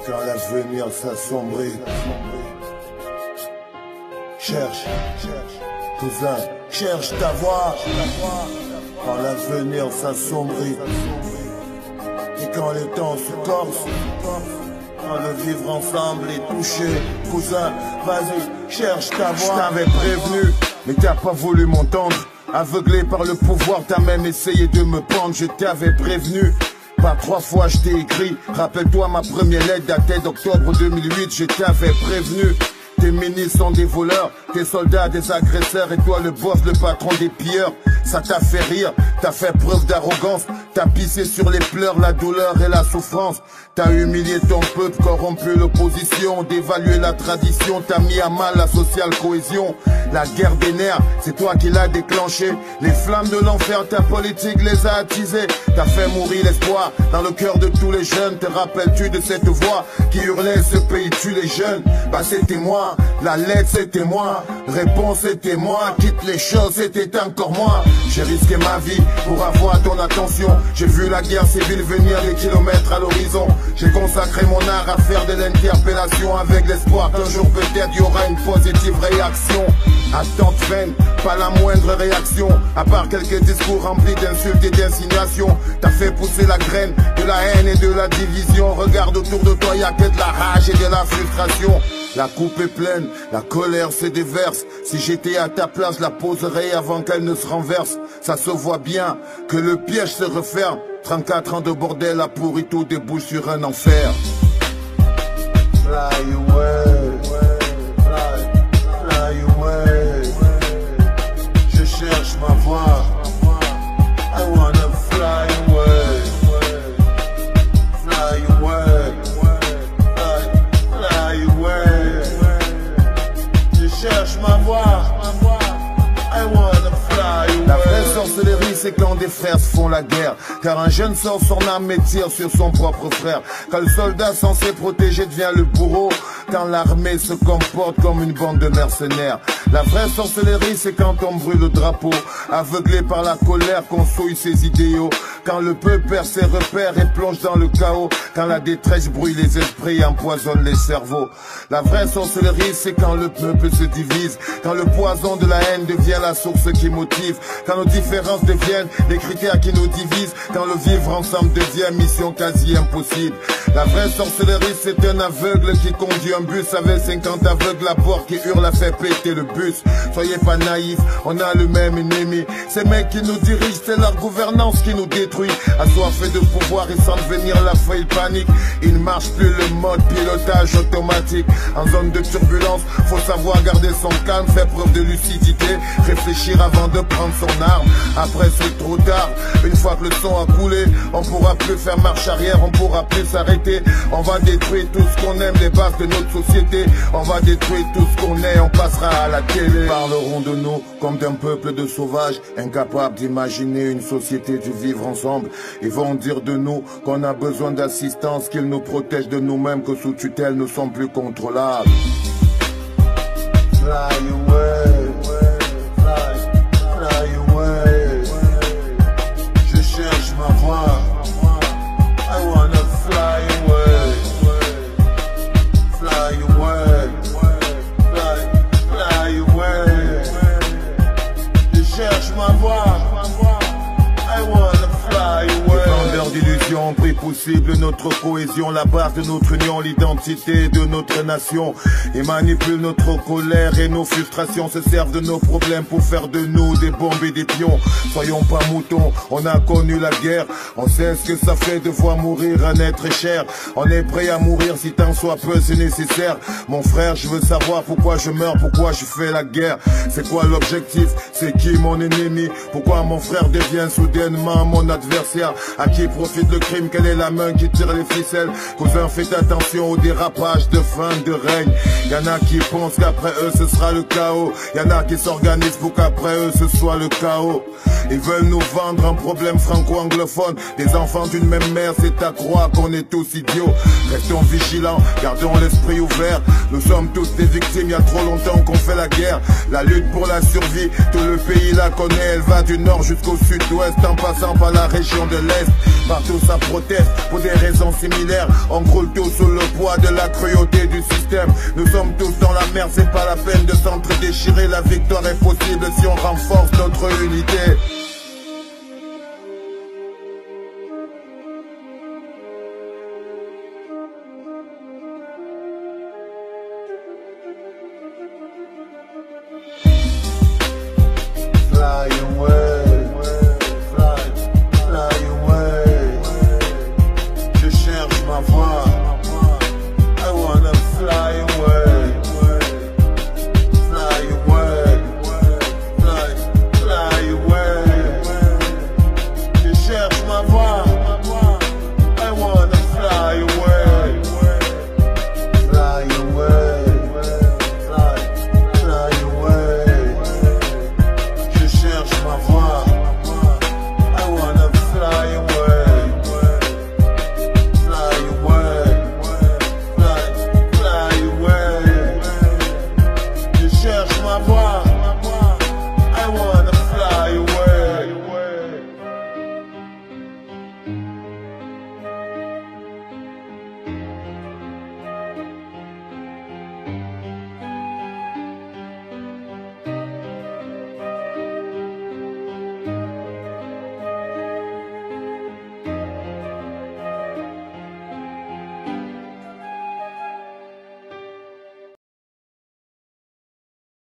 Quand l'avenir s'assombrit, cherche, cousin, cherche ta voix. Quand l'avenir s'assombrit, et quand le temps se corse, quand le vivre ensemble est touché, cousin, vas-y, cherche ta voix. Je t'avais prévenu, mais t'as pas voulu m'entendre. Aveuglé par le pouvoir, t'as même essayé de me pendre. Je t'avais prévenu, par 3 fois je t'ai écrit. Rappelle-toi, ma première lettre datait d'octobre 2008. Je t'avais prévenu. Tes ministres sont des voleurs, tes soldats des agresseurs, et toi le boss, le patron des pilleurs. Ça t'a fait rire, t'as fait preuve d'arrogance, t'as pissé sur les pleurs, la douleur et la souffrance. T'as humilié ton peuple, corrompu l'opposition, dévalué la tradition, t'as mis à mal la sociale cohésion. La guerre des nerfs, c'est toi qui l'as déclenché. Les flammes de l'enfer, ta politique les a attisées. T'as fait mourir l'espoir dans le cœur de tous les jeunes. Te rappelles-tu de cette voix qui hurlait ce pays tue les jeunes? Bah c'était moi, la lettre c'était moi, réponse c'était moi, quitte les choses c'était encore moi. J'ai risqué ma vie pour avoir ton attention. J'ai vu la guerre civile venir des kilomètres à l'horizon. J'ai consacré mon art à faire de l'interpellation, avec l'espoir qu'un jour peut-être il y aura une positive réaction. Attente vaine, pas la moindre réaction, à part quelques discours remplis d'insultes et d'insinuations. T'as fait pousser la graine de la haine et de la division. Regarde autour de toi, y'a que de la rage et de la frustration. La coupe est pleine, la colère se déverse. Si j'étais à ta place, la poserais avant qu'elle ne se renverse. Ça se voit bien que le piège se referme. 34 ans de bordel a pourri, tout débouche sur un enfer. Fly away, fly away. Je cherche ma voix. I wanna fly away, fly away, fly away. Je cherche ma voix. I wanna fly away. La vraie sorcellerie, c'est quand des frères se font la guerre. Car un jeune sort son arme et tire sur son propre frère. Quand le soldat censé protéger devient le bourreau. Quand l'armée se comporte comme une bande de mercenaires. La vraie sorcellerie, c'est quand on brûle le drapeau, aveuglé par la colère qu'on souille ses idéaux. Quand le peuple perd ses repères et plonge dans le chaos. Quand la détresse brouille les esprits et empoisonne les cerveaux. La vraie sorcellerie, c'est quand le peuple se divise. Quand le poison de la haine devient la source qui motive. Quand nos différences deviennent les critères qui nous divisent. Quand le vivre ensemble devient mission quasi impossible. La vraie sorcellerie, c'est un aveugle qui conduit un bus avec 50 aveugles à bord qui hurlent à faire péter le bus. Soyez pas naïfs, on a le même ennemi. Ces mecs qui nous dirigent, c'est leur gouvernance qui nous détruit. Assoiffés de pouvoir et sans devenir la folie panique. Il ne marche plus le mode pilotage automatique. En zone de turbulence, faut savoir garder son calme, faire preuve de lucidité, réfléchir avant de prendre son arme. Après c'est trop tard, une fois que le son a coulé, on pourra plus faire marche arrière, on pourra plus s'arrêter. On va détruire tout ce qu'on aime, les bases de notre société. On va détruire tout ce qu'on est, on passera à la télé. Ils parleront de nous comme d'un peuple de sauvages, incapables d'imaginer une société du vivre ensemble. Ils vont dire de nous qu'on a besoin d'assistance, qu'ils nous protègent de nous-mêmes, que sous tutelle nous sommes plus contrôlables. Fly away, fly away. Je cherche ma voix. I wanna fly away, fly away, fly away. Je cherche ma voix. I wanna fly away. Vendeurs d'illusions, pris possible notre cohésion, la base de notre union, l'identité de notre nation. Ils manipulent notre colère et nos frustrations, se servent de nos problèmes pour faire de nous des bombes et des pions. Soyons pas moutons, on a connu la guerre, on sait ce que ça fait de voir mourir un être cher. On est prêt à mourir si tant soit peu c'est nécessaire. Mon frère, je veux savoir pourquoi je meurs, pourquoi je fais la guerre. C'est quoi l'objectif? C'est qui mon ennemi? Pourquoi mon frère devient soudainement mon adversaire? À qui profite le crime? Quelle est la main qui tire les ficelles? Cousin, faites attention au dérapage de fin de règne. Y'en a qui pensent qu'après eux ce sera le chaos. Y'en a qui s'organisent pour qu'après eux ce soit le chaos. Ils veulent nous vendre un problème franco-anglophone. Des enfants d'une même mère, c'est à croire qu'on est tous idiots. Restons vigilants, gardons l'esprit ouvert. Nous sommes tous des victimes, il y a trop longtemps qu'on fait la guerre. La lutte pour la survie, tout le pays la connaît. Elle va du nord jusqu'au sud-ouest, en passant par la région de l'Est. Partout ça proteste. manifestent pour des raisons similaires. On croule tous sous le poids de la cruauté du système. Nous sommes tous dans la merde, c'est pas la peine de s'entre-déchirer. La victoire est possible si on renforce notre unité.